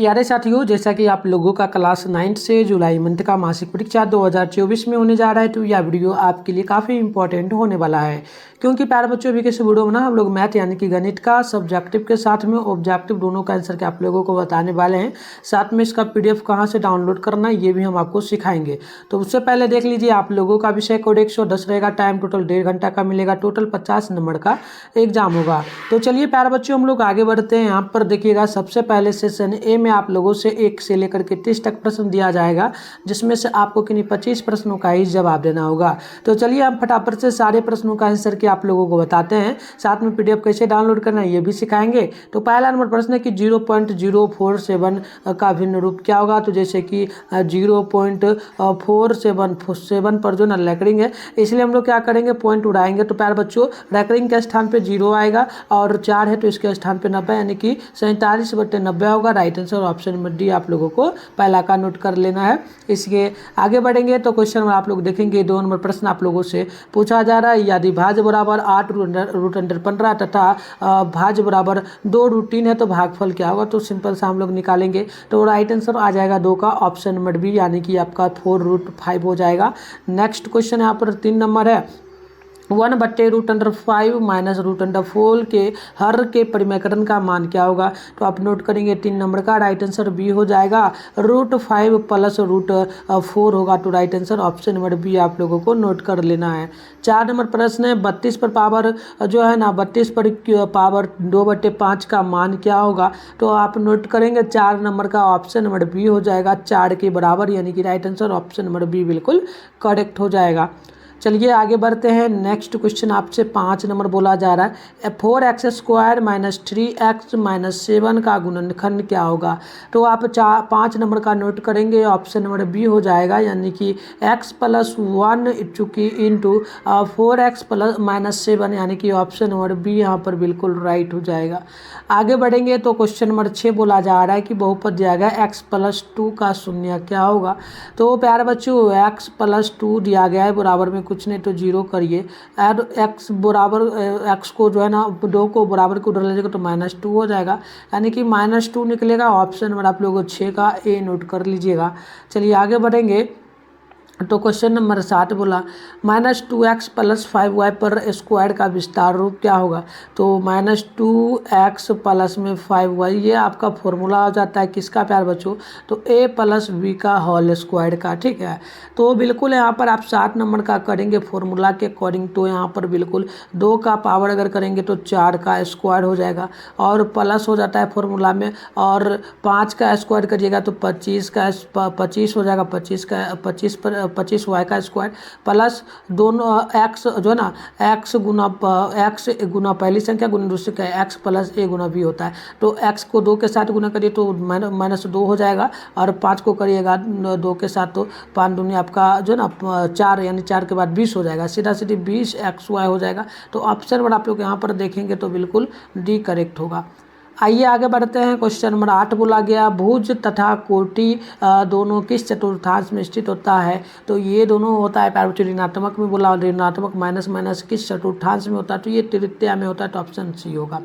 प्यारे साथियों, जैसा कि आप लोगों का क्लास 9 से जुलाई मंथ का मासिक परीक्षा 2024 में होने जा रहा है, तो यह वीडियो आपके लिए काफ़ी इंपॉर्टेंट होने वाला है। क्योंकि प्यारे बच्चों, अभी किस वीडियो में ना हम लोग मैथ यानी कि गणित का सब्जेक्टिव के साथ में ऑब्जेक्टिव दोनों का आंसर के आप लोगों को बताने वाले हैं। साथ में इसका PDF कहाँ से डाउनलोड करना है ये भी हम आपको सिखाएंगे। तो उससे पहले देख लीजिए, आप लोगों का विषय कोड 110 रहेगा, टाइम टोटल 1.5 घंटा का मिलेगा, टोटल 50 नंबर का एग्जाम होगा। तो चलिए प्यारे बच्चों, हम लोग आगे बढ़ते हैं। यहाँ पर देखिएगा, सबसे पहले सेशन ए में आप लोगों से 1 से लेकर के 30 तक प्रश्न दिया जाएगा, जिसमें से आपको किन्हीं 25 प्रश्नों का ही जवाब देना होगा। तो चलिए हम फटाफट से सारे प्रश्नों का आंसर के आप लोगों को बताते हैं, साथ में PDF कैसे डाउनलोड करना है ये भी सिखाएंगे। तो पहला नंबर प्रश्न है कि 0.047 का भिन्न रूप क्या होगा। तो जैसे कि 0.477 पर जो ना लैकरिंग है, इसलिए हम लोग क्या करेंगे, पॉइंट उड़ाएंगे। तो प्यारे बच्चों, लैकरिंग के स्थान पे 0 आएगा और 4 है तो इसके स्थान पे 90 यानी कि 47/90 होगा। Right answer option number D आप लोगों को पहला का नोट कर लेना है। इसके आगे बढ़ेंगे तो क्वेश्चन में आप लोग देखेंगे 2 नंबर प्रश्न आप लोगों से पूछा जा रहा है। यदि भाज्य बराबर 8 रूट अंडर 15 तथा भाज्य बराबर 2 रूट 3 है तो भागफल क्या होगा। तो सिंपल सा हम लोग निकालेंगे। तो राइट आंसर आ जाएगा 2 का ऑप्शन नंबर बी, यानी कि आपका 4√5 हो जाएगा। नेक्स्ट क्वेश्चन यहाँ पर 3 नंबर है। 1/√5 माइनस √4 के हर के परिमेयकरण का मान क्या होगा। तो आप नोट करेंगे 3 नंबर का राइट आंसर बी हो जाएगा। √5 प्लस √4 होगा। तो right answer option number B आप लोगों को नोट कर लेना है। 4 नंबर प्रश्न है, 32 पर पावर जो है ना 32 पर पावर 2/5 का मान क्या होगा। तो आप नोट करेंगे 4 नंबर का ऑप्शन नंबर बी हो जाएगा, 4 के बराबर, यानी कि right answer option number B बिल्कुल करेक्ट हो जाएगा। चलिए आगे बढ़ते हैं। नेक्स्ट क्वेश्चन आपसे 5 नंबर बोला जा रहा है, 4x² माइनस 3x माइनस 7 का गुणनखंड क्या होगा। तो आप 5 नंबर का नोट करेंगे, ऑप्शन नंबर बी हो जाएगा, यानी कि x + 1 चूँकि इंटू 4x प्लस माइनस 7, यानी कि ऑप्शन नंबर बी यहाँ पर बिल्कुल राइट हो जाएगा। आगे बढ़ेंगे तो क्वेश्चन नंबर 6 बोला जा रहा है कि बहुपद दिया गया x + 2 का शून्य क्या होगा। तो प्यारे बच्चों, x + 2 दिया गया है, बराबर में कुछ नहीं तो 0 करिए। और x बराबर x को जो है ना 2 को बराबर को उधर ले जाएगा तो -2 हो जाएगा, यानी कि -2 निकलेगा। ऑप्शन नंबर आप लोगों को 6 का ए नोट कर लीजिएगा। चलिए आगे बढ़ेंगे तो क्वेश्चन नंबर 7 बोला, -2x + 5y पर स्क्वायर का विस्तार रूप क्या होगा। तो -2x प्लस में 5y, ये आपका फॉर्मूला हो जाता है किसका प्यार बच्चों, तो a + b का होल स्क्वायर का। ठीक है, तो बिल्कुल यहाँ पर आप 7 नंबर का करेंगे फॉर्मूला के अकॉर्डिंग। तो यहाँ पर बिल्कुल 2 का पावर अगर करेंगे तो 4 का स्क्वायर हो जाएगा, और प्लस हो जाता है फॉर्मूला में, और 5 का स्क्वायर करिएगा तो 25 हो जाएगा। 25 वाई का स्क्वायर प्लस दोनों एक्स जो है ना एक्स गुना पहली संख्या गुना दूसरी का एक्स प्लस ए गुना बी होता है। तो एक्स को 2 के साथ गुना करिए तो -2 हो जाएगा, और 5 को करिएगा 2 के साथ तो 5 दूनी आपका जो है ना 4, यानी 4 के बाद 20 हो जाएगा। सीधा सीधी 20xy हो जाएगा। तो ऑप्शन नंबर आप लोग यहाँ पर देखेंगे तो बिल्कुल डी करेक्ट होगा। आइए आगे बढ़ते हैं। क्वेश्चन नंबर 8 बोला गया, भुज तथा कोटि दोनों किस चतुर्थांश में स्थित होता है। तो ये दोनों होता है प्यारे बच्चों ऋणात्मक में बोला, ऋणात्मक माइनस किस चतुर्थांश में होता है। तो ये तृतीया में होता है, तो ऑप्शन सी होगा।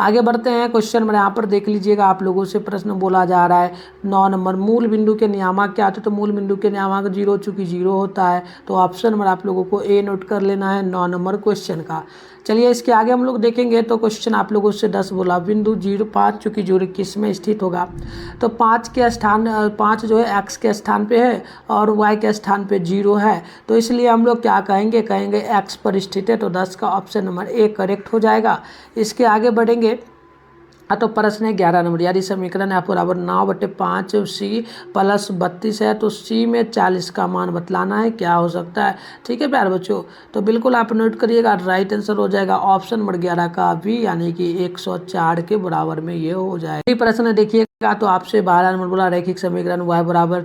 आगे बढ़ते हैं। क्वेश्चन नंबर यहाँ पर देख लीजिएगा, आप लोगों से प्रश्न बोला जा रहा है 9 नंबर, मूल बिंदु के नियामक क्या होते हैं। तो मूल बिंदु के नियामक 0 चूँकि 0 होता है, तो ऑप्शन नंबर आप लोगों को ए नोट कर लेना है 9 नंबर क्वेश्चन का। चलिए इसके आगे हम लोग देखेंगे तो क्वेश्चन आप लोगों से 10 बोला, बिंदु 0.5 चूँकि 0 किस में स्थित होगा। तो 5 के स्थान 5 जो है x के स्थान पे है और y के स्थान पे 0 है, तो इसलिए हम लोग क्या कहेंगे x पर स्थित है। तो 10 का ऑप्शन नंबर ए करेक्ट हो जाएगा। इसके आगे बढ़ेंगे तो प्रश्न है 11 नंबर, यदि समीकरण है बराबर 9/5 c + 32 है तो c में 40 का मान बतलाना है, क्या हो सकता है। ठीक है प्यारे बच्चों, तो बिल्कुल आप नोट करिएगा, राइट आंसर हो जाएगा ऑप्शन नंबर 11 का बी, यानी कि 104 के बराबर में ये हो जाएगा। ये प्रश्न देखिएगा तो आपसे 12 नंबर बोला, रैखिक समीकरण y बराबर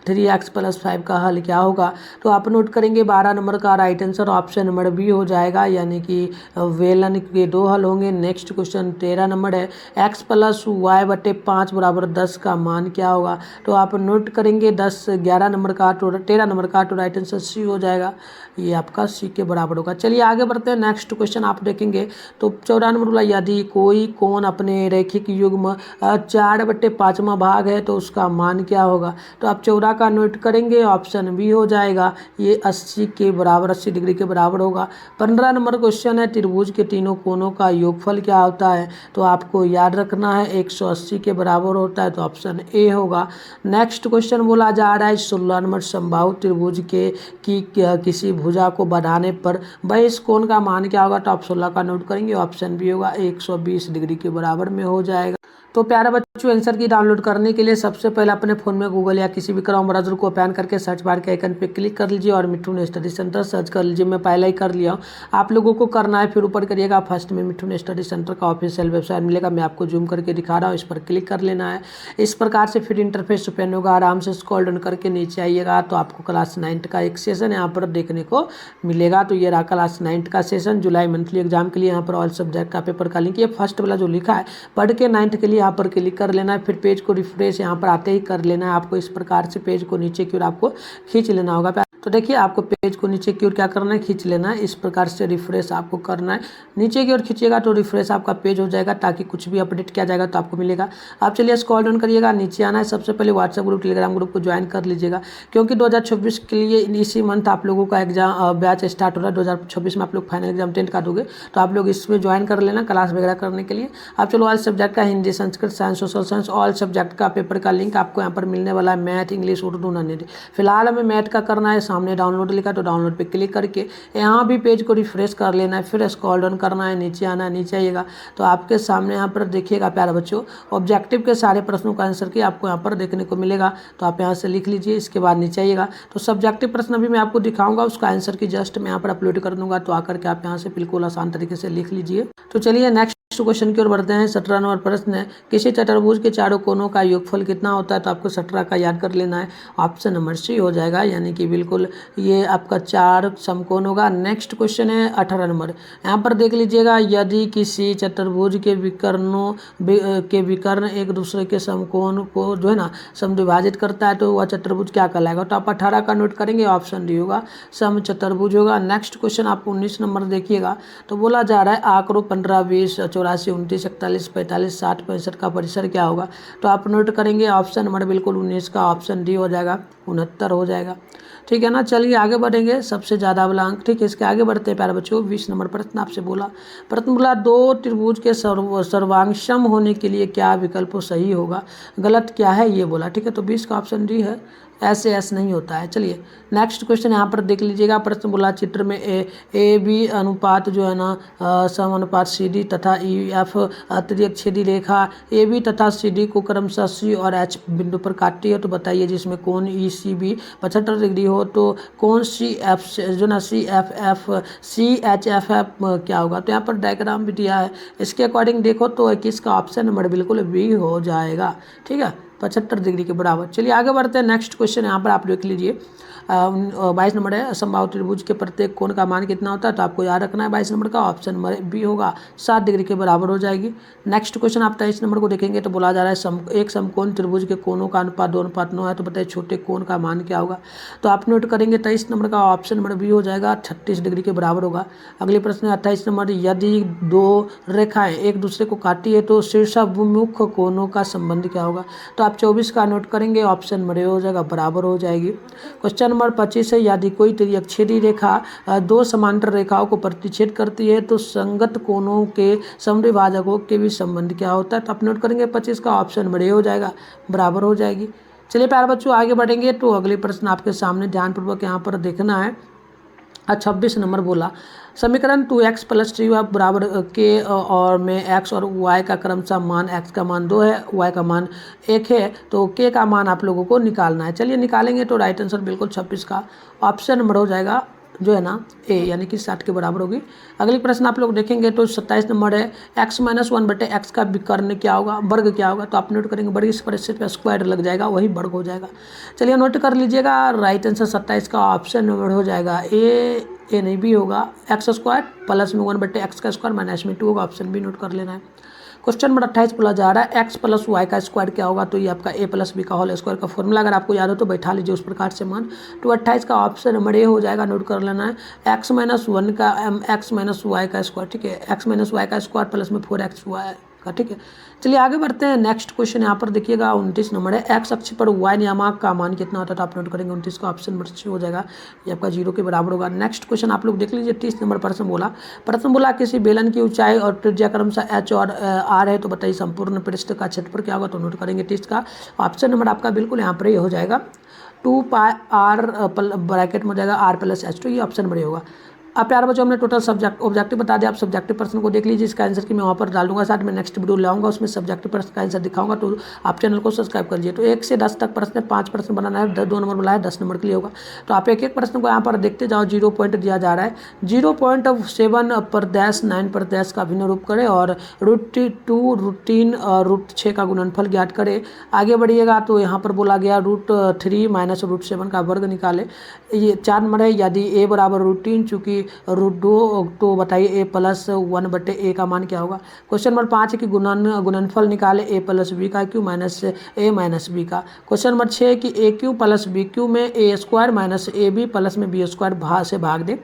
3x + 5 का हल क्या होगा। तो आप नोट करेंगे 12 नंबर का right answer option number B हो जाएगा, यानी कि वेलन के 2 हल होंगे। नेक्स्ट क्वेश्चन 13 नंबर है, x प्लस वाई बटे 5 बराबर 10 का मान क्या होगा। तो आप नोट करेंगे 11 नंबर का 13 नंबर का, तो राइट आंसर सी हो जाएगा, ये आपका सी के बराबर होगा। चलिए आगे बढ़ते हैं, नेक्स्ट क्वेश्चन आप देखेंगे तो 14 नंबर बोला यदि कोई कोण अपने रैखिक युग्म 4/5वां भाग है तो उसका मान क्या होगा। तो आप 14 का नोट करेंगे, ऑप्शन बी हो जाएगा, ये 80 के बराबर 80 डिग्री के बराबर होगा। 15 नंबर क्वेश्चन है त्रिभुज के तीनों कोणों का योगफल क्या होता है। तो आपको याद रखना है 180 के बराबर होता है, तो ऑप्शन ए होगा। नेक्स्ट क्वेश्चन बोला जा रहा है 16 नंबर समबाहु त्रिभुज के किसी भुजा को बढ़ाने पर वह इस कोण का मान क्या होगा। तो आप 16 का नोट करेंगे, ऑप्शन बी होगा, 120 डिग्री के बराबर में हो जाएगा। तो प्यारे बच्चों आंसर की डाउनलोड करने के लिए सबसे पहले अपने फ़ोन में गूगल या किसी भी क्रोम ब्राउज़र को ओपन करके सर्च बार के आइकन पे क्लिक कर लीजिए और मिठुन स्टडी सेंटर सर्च कर लीजिए। मैं पहले ही कर लिया हूँ, आप लोगों को करना है। फिर ऊपर करिएगा फर्स्ट में मिठुन स्टडी सेंटर का ऑफिशियल वेबसाइट मिलेगा, मैं आपको जूम करके दिखा रहा हूँ, इस पर क्लिक कर लेना है। इस प्रकार से फिर इंटरफेस ओपन होगा, आराम से स्क्रॉल डाउन करके नीचे आइएगा तो आपको क्लास 9 का एक सेशन यहाँ पर देखने को मिलेगा। तो ये रहा क्लास 9 का सेशन, जुलाई मंथली एग्जाम के लिए यहाँ पर ऑल सब्जेक्ट का पेपर का लिंक, ये फर्स्ट वाला जो लिखा है पढ़ के 9th के लिए यहाँ पर क्लिक कर लेना है। फिर पेज को रिफ्रेश यहाँ पर आते ही कर लेना है आपको। इस प्रकार से पेज को नीचे की ओर आपको खींच लेना होगा। तो देखिए आपको पेज को नीचे की ओर क्या करना है, खींच लेना है। इस प्रकार से रिफ्रेश आपको करना है, नीचे की ओर खींचिएगा तो रिफ्रेश आपका पेज हो जाएगा, ताकि कुछ भी अपडेट किया जाएगा तो आपको मिलेगा। आप चलिए स्क्रॉल डाउन करिएगा, नीचे आना है, सबसे पहले व्हाट्सएप ग्रुप टेलीग्राम ग्रुप को ज्वाइन कर लीजिएगा, क्योंकि 2026 के लिए इसी मंथ आप लोगों का एग्जाम बैच स्टार्ट हो रहा है। 2026 में आप लोग फाइनल एग्जाम 10th का दोगे, तो आप लोग इसमें ज्वाइन कर लेना क्लास वगैरह करने के लिए। आप चलो ऑल सब्जेक्ट का Hindi Sanskrit science social science all subject का पेपर का लिंक आपको यहाँ पर मिलने वाला है, math English Urdu non Hindi. फिलहाल हमें मैथ का करना है, सामने डाउनलोड लिखा तो डाउनलोड पे क्लिक करके यहाँ भी पेज को रिफ्रेश कर लेना है। फिर स्क्रॉल डाउन करना है, नीचे आना है, नीचे आइएगा तो आपके सामने यहाँ पर देखिएगा प्यारे बच्चों ऑब्जेक्टिव के सारे प्रश्नों का आंसर की आपको यहाँ पर देखने को मिलेगा। तो आप यहाँ से लिख लीजिए, इसके बाद नीचे आइएगा तो सब्जेक्टिव प्रश्न भी मैं आपको दिखाऊंगा, उसका आंसर की जस्ट मैं यहाँ पर अपलोड कर दूंगा, तो आकर के आप यहाँ से बिल्कुल आसान तरीके से लिख लीजिए। तो चलिए नेक्स्ट क्वेश्चन की ओर बढ़ते हैं। 17 नंबर प्रश्न है किसी चतुर्भुज के चारों कोनों का योगफल कितना होता है। तो आपको 17 का याद कर लेना है, ऑप्शन नंबर सी हो जाएगा, यानी कि बिल्कुल ये आपका 4 समकोण होगा। नेक्स्ट क्वेश्चन है 18 नंबर, यहाँ पर देख लीजिएगा यदि किसी चतुर्भुज के विकर्ण एक दूसरे के समकोण को जो है ना समद्विभाजित करता है तो वह चतुर्भुज क्या कहलाएगा। तो आप 18 का नोट करेंगे, ऑप्शन डी होगा, सम चतुर्भुज होगा। नेक्स्ट क्वेश्चन आप 19 नंबर देखिएगा तो बोला जा रहा है आंकड़ों 15 20 84 29 41 45 60 65 का परिसर क्या होगा। तो आप नोट करेंगे, ऑप्शन नंबर बिल्कुल 19 का ऑप्शन डी हो जाएगा, 69 हो जाएगा। ठीक है ना, चलिए आगे बढ़ेंगे, सबसे ज़्यादा वाला अंक। ठीक है, इसके आगे बढ़ते हैं प्यारे बच्चों। 20 नंबर प्रश्न आपसे बोला, प्रश्न बोला 2 त्रिभुज के सर्वांगसम होने के लिए क्या विकल्प सही होगा, गलत क्या है ये बोला। ठीक है, तो 20 का ऑप्शन डी है, ऐसे ऐसे नहीं होता है। चलिए नेक्स्ट क्वेश्चन यहाँ पर देख लीजिएगा, प्रश्न बोला चित्र में ए बी अनुपात जो है ना समानुपात सी डी तथा ई एफ अतिरिक्त छेदी रेखा ए बी तथा सी डी को क्रमशः सी और एच बिंदु पर काटती है। तो बताइए जिसमें कोण ई सी बी 75 डिग्री हो तो कोण सी एफ जो ना सी एच एफ एफ क्या होगा। तो यहाँ पर डायग्राम भी दिया है, इसके अकॉर्डिंग देखो तो 21 का ऑप्शन नंबर बिल्कुल बी हो जाएगा। ठीक है, 75 डिग्री के बराबर। चलिए आगे बढ़ते हैं, नेक्स्ट क्वेश्चन यहाँ पर आप देख लीजिए 22 नंबर है समबाहु त्रिभुज के प्रत्येक कोण का मान कितना होता है। तो आपको याद रखना है 22 नंबर का ऑप्शन नंबर बी होगा, 7 डिग्री के बराबर हो जाएगी। नेक्स्ट क्वेश्चन आप 23 नंबर को देखेंगे तो बोला जा रहा है एक समकोण त्रिभुज के कोणों का अनुपात 2:9 है। तो बताइए छोटे कोण का मान क्या होगा। तो आप नोट करेंगे 23 नंबर का ऑप्शन नंबर बी हो जाएगा, 36 डिग्री के बराबर होगा। अगले प्रश्न है 28 नंबर, यदि 2 रेखाएं एक दूसरे को काटती है तो शीर्षाभिमुख कोणों का संबंध क्या होगा। तो आप 24 का नोट करेंगे, ऑप्शन नंबर ए हो जाएगा, बराबर हो जाएगी। क्वेश्चन नंबर 25 है, यदि कोई त्रिअक्षीय रेखा 2 समांतर रेखाओं को प्रतिच्छेद करती है तो संगत कोणों के समद्विभाजकों के भी संबंध क्या होता है। तो आप नोट करेंगे 25 का ऑप्शन नंबर ए हो जाएगा, बराबर हो जाएगी। चलिए प्यारे बच्चों आगे बढ़ेंगे तो अगले प्रश्न आपके सामने ध्यानपूर्वक यहाँ पर देखना है। 26 नंबर बोला समीकरण 2x + 3y बराबर के और में x और y का क्रमशः मान, x का मान 2 है, y का मान 1 है, तो k का मान आप लोगों को निकालना है। चलिए निकालेंगे तो राइट आंसर बिल्कुल 26 का ऑप्शन नंबर हो जाएगा जो है ना ए, यानी कि 60 के बराबर होगी। अगली प्रश्न आप लोग देखेंगे तो 27 नंबर है, x - 1/x का विकर्ण क्या होगा, वर्ग क्या होगा। तो आप नोट करेंगे वर्ग इस परिस्थिति पे स्क्वायर लग जाएगा, वही वर्ग हो जाएगा। चलिए नोट कर लीजिएगा, राइट आंसर 27 का ऑप्शन नंबर हो जाएगा ए नहीं बी होगा, x² + 1/x² - 2 होगा, ऑप्शन बी नोट कर लेना है। क्वेश्चन नंबर 28 बोला जा रहा है एक्स प्लस वाई का स्क्वायर क्या होगा। तो ये आपका ए प्लस बी का होल स्क्वायर का फॉर्मूला अगर आपको याद हो तो बैठा लीजिए उस प्रकार से मान। तो 28 का ऑप्शन नंबर ए हो जाएगा, नोट कर लेना है। एक्स माइनस वन का एक्स माइनस वाई का स्क्वायर, ठीक है, एक्स माइनस वाई का स्क्वायर प्लस में 4x वाई का, ठीक है। चलिए आगे बढ़ते हैं। नेक्स्ट क्वेश्चन यहाँ पर देखिएगा 29 नंबर है। एक्स अक्ष पर वाई नियामक का मान कितना होता है। तो आप नोट करेंगे 29 का ऑप्शन नंबर सी हो जाएगा, ये आपका 0 के बराबर होगा। नेक्स्ट क्वेश्चन आप लोग देख लीजिए 30 नंबर प्रश्न बोला किसी बेलन की ऊंचाई और त्रिज्या क्रमशः एच और आर है। तो बताइए संपूर्ण पृष्ठ का क्षेत्रफल क्या होगा। तो नोट करेंगे 30 का ऑप्शन नंबर आपका बिल्कुल यहाँ पर ये हो जाएगा 2 पाई आर ब्रैकेट में हो जाएगा आर प्लस एच। तो ये ऑप्शन नंबर ये होगा। अब प्यारे बच्चों हमने टोटल सब्जेक्ट ऑब्जेक्टिव बता दिया। आप सब्जेक्टिव प्रश्न को देख लीजिए, इसका आंसर की मैं वहाँ पर डाल दूंगा, साथ में नेक्स्ट वीडियो लाऊंगा उसमें सब्जेक्टिव प्रश्न का आंसर दिखाऊंगा। तो आप चैनल को सब्सक्राइब कर लीजिए। तो 1 से 10 तक प्रश्न है, 5 प्रश्न बनाना है, 2 नंबर बोला है, 10 नंबर के लिए होगा। तो आप एक एक प्रश्न को यहाँ पर देखते जाओ। 0 पॉइंट दिया जा रहा है, 0.7 पर डैश 9 पर डैश का भिन्न रूप करें और √2 √3 √6 का गुणनफल ज्ञात करें। आगे बढ़िएगा तो यहाँ पर बोला गया √3 माइनस √7 का वर्ग निकाले। ये 4 नंबर है। यदि a बराबर √3 चूँकि √2 तो बताइए a प्लस 1/a का मान क्या होगा। क्वेश्चन नंबर 5 है कि गुणनफल निकाले a प्लस बी का cube minus a minus B का। क्वेश्चन नंबर 6 है कि a cube plus B cube में a square minus A B plus में बी स्क्वायर से भाग दे।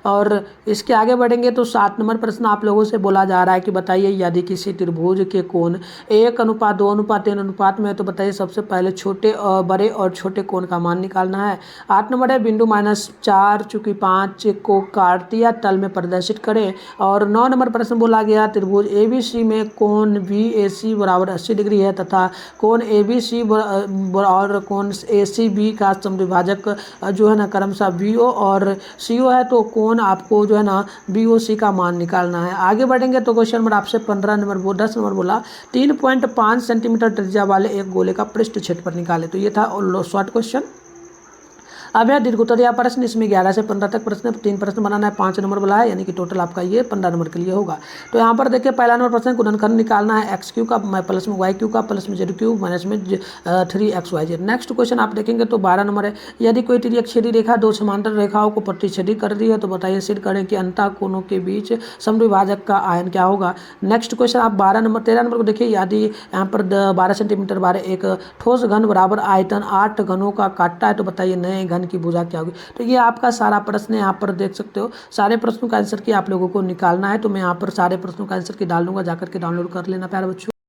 और इसके आगे बढ़ेंगे तो 7 नंबर प्रश्न आप लोगों से बोला जा रहा है कि बताइए यदि किसी त्रिभुज के कोण 1:2:3 अनुपात में है। तो बताइए सबसे पहले छोटे बड़े और छोटे कोण का मान निकालना है। 8 नंबर है बिंदु -4 चूँकि 5 को काट दिया तल में प्रदर्शित करें। और 9 नंबर प्रश्न बोला गया त्रिभुज ABC में कोण VAC बराबर 80 डिग्री है तथा कोण ABC और कोण ACB का समद्विभाजक जो है ना क्रमशः VO और CO है। तो कोण आपको जो है ना BOC का मान निकालना है। आगे बढ़ेंगे तो क्वेश्चन नंबर आपसे 10 नंबर बोला 3.5 सेंटीमीटर त्रिज्या वाले एक गोले का पृष्ठ क्षेत्रफल निकाले। तो ये था शॉर्ट क्वेश्चन। अब यह दीर्घोत्तरीय प्रश्न, इसमें 11 से 15 तक प्रश्न, 3 प्रश्न बनाना है, 5 नंबर बोला है, यानी कि टोटल आपका ये 15 नंबर के लिए होगा। तो यहाँ पर देखिए पहला नंबर प्रश्न गुणनखंड निकालना है एक्स क्यू का प्लस में वाई क्यू का प्लस में जेड क्यू माइनस में 3xyz। नेक्स्ट क्वेश्चन आप देखेंगे तो 12 नंबर है। यदि कोई तिर्यकछेदी रेखा 2 समांतर रेखाओं को प्रतिच्छेदी कर रही है तो बताइए सिद्ध करें कि अंतः कोणों के बीच समद्विभाजक का आयन क्या होगा। नेक्स्ट क्वेश्चन आप 13 नंबर को देखिए। यदि यहाँ पर 12 सेंटीमीटर बारे एक ठोस घन बराबर आयतन 8 घनों का काटता है तो बताइए नए घन की भुजा क्या होगी। तो ये आपका सारा प्रश्न है, यहाँ पर देख सकते हो। सारे प्रश्नों का आंसर की आप लोगों को निकालना है। तो मैं यहाँ पर सारे प्रश्नों का आंसर की डाल दूंगा, जाकर के डाउनलोड कर लेना प्यारे बच्चों।